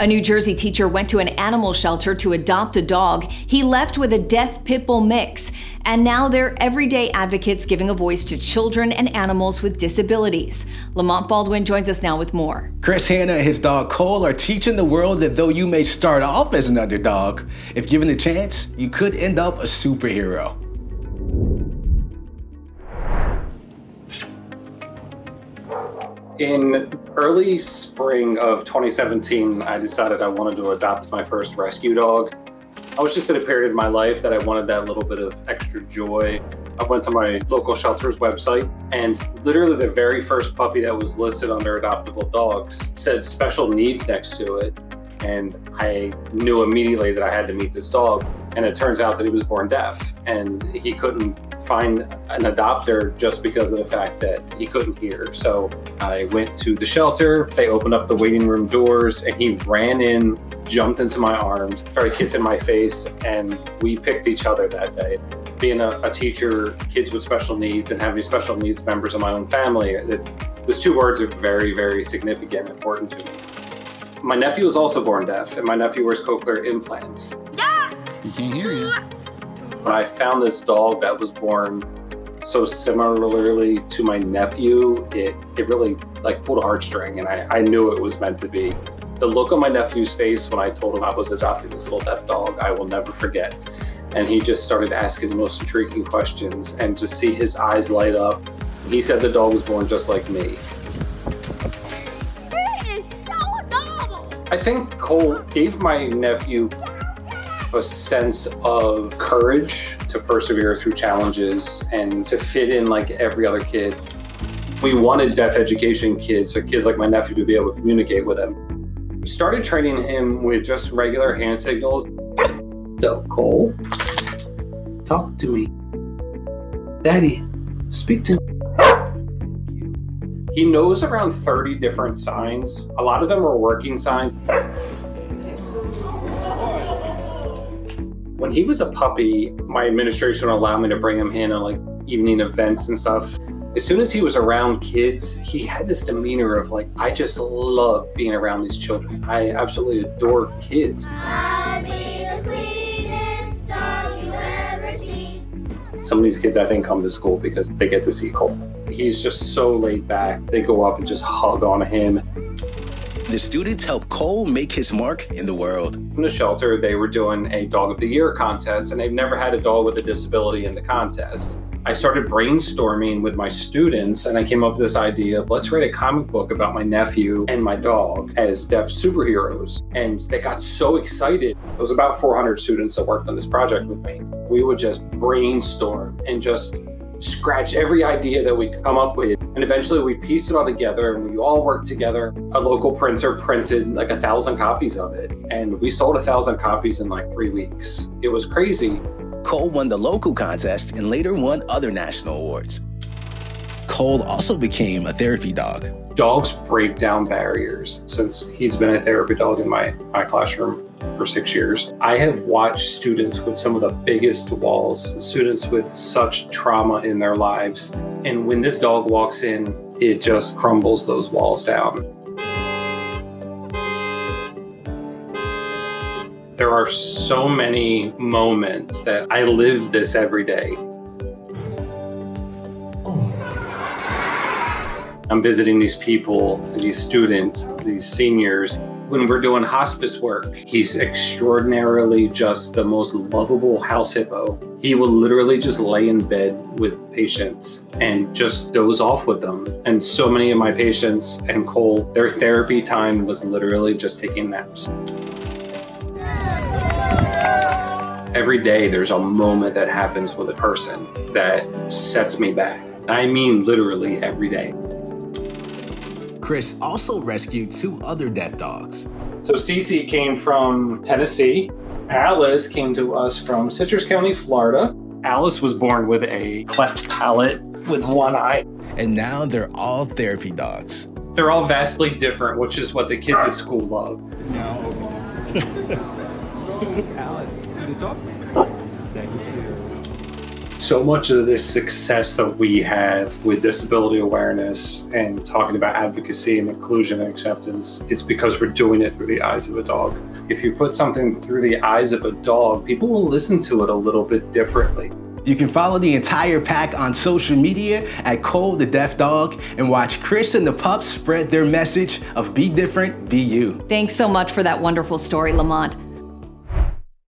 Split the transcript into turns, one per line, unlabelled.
A New Jersey teacher went to an animal shelter to adopt a dog. He left with a deaf pit bull mix. And now they're everyday advocates giving a voice to children and animals with disabilities. Lamont Baldwin joins us now with more.
Chris Hanna and his dog Cole are teaching the world that though you may start off as an underdog, if given the chance, you could end up a superhero.
In early spring of 2017, I decided I wanted to adopt my first rescue dog. I was just at a period in my life that I wanted that little bit of extra joy. I went to my local shelter's website, and literally the very first puppy that was listed under adoptable dogs said special needs next to it. And I knew immediately that I had to meet this dog. And it turns out that he was born deaf, and he couldn't find an adopter just because of the fact that he couldn't hear. So I went to the shelter, they opened up the waiting room doors, and he ran in, jumped into my arms, started kissing my face, and we picked each other that day. Being a teacher, kids with special needs, and having special needs members of my own family, those two words are very, very significant and important to me. My nephew was also born deaf, and my nephew wears cochlear implants.
He can't hear you.
When I found this dog that was born so similarly to my nephew, it really pulled a heartstring, and I knew it was meant to be. The look on my nephew's face when I told him I was adopting this little deaf dog, I will never forget. And he just started asking the most intriguing questions, and to see his eyes light up, he said the dog was born just like me.
He is so adorable.
I think Cole gave my nephew a sense of courage to persevere through challenges and to fit in like every other kid. We wanted deaf education kids, or kids like my nephew, to be able to communicate with him. We started training him with just regular hand signals. So, Cole, talk to me. Daddy, speak to me. He knows around 30 different signs. A lot of them are working signs. When he was a puppy, my administration would allow me to bring him in on evening events and stuff. As soon as he was around kids, he had this demeanor of I just love being around these children. I absolutely adore kids.
I'll be the cleanest dog you ever seen.
Some of these kids, I think, come to school because they get to see Cole. He's just so laid back. They go up and just hug on him.
The students help Cole make his mark in the world.
In the shelter, they were doing a Dog of the Year contest, and they've never had a dog with a disability in the contest. I started brainstorming with my students, and I came up with this idea of let's write a comic book about my nephew and my dog as deaf superheroes. And they got so excited. It was about 400 students that worked on this project with me. We would just brainstorm and just scratch every idea that we could come up with. And eventually we pieced it all together, and we all worked together. A local printer printed 1,000 copies of it, and we sold 1,000 copies in 3 weeks. It was crazy.
Cole won the local contest and later won other national awards. Cole also became a therapy dog.
Dogs break down barriers. Since he's been a therapy dog in my classroom for 6 years, I have watched students with some of the biggest walls, students with such trauma in their lives. And when this dog walks in, it just crumbles those walls down. There are so many moments that I live this every day. I'm visiting these people, these students, these seniors. When we're doing hospice work, he's extraordinarily just the most lovable house hippo. He will literally just lay in bed with patients and just doze off with them. And so many of my patients and Cole, their therapy time was literally just taking naps. Every day there's a moment that happens with a person that sets me back. I mean literally every day.
Chris also rescued 2 other deaf dogs.
So Cece came from Tennessee. Alice came to us from Citrus County, Florida. Alice was born with a cleft palate with one eye.
And now they're all therapy dogs.
They're all vastly different, which is what the kids at school love.
Alice, good talk. Thank you.
So much of this success that we have with disability awareness and talking about advocacy and inclusion and acceptance, it's because we're doing it through the eyes of a dog. If you put something through the eyes of a dog, people will listen to it a little bit differently.
You can follow the entire pack on social media at Cole the Deaf Dog and watch Chris and the pups spread their message of be different, be you.
Thanks so much for that wonderful story, Lamont.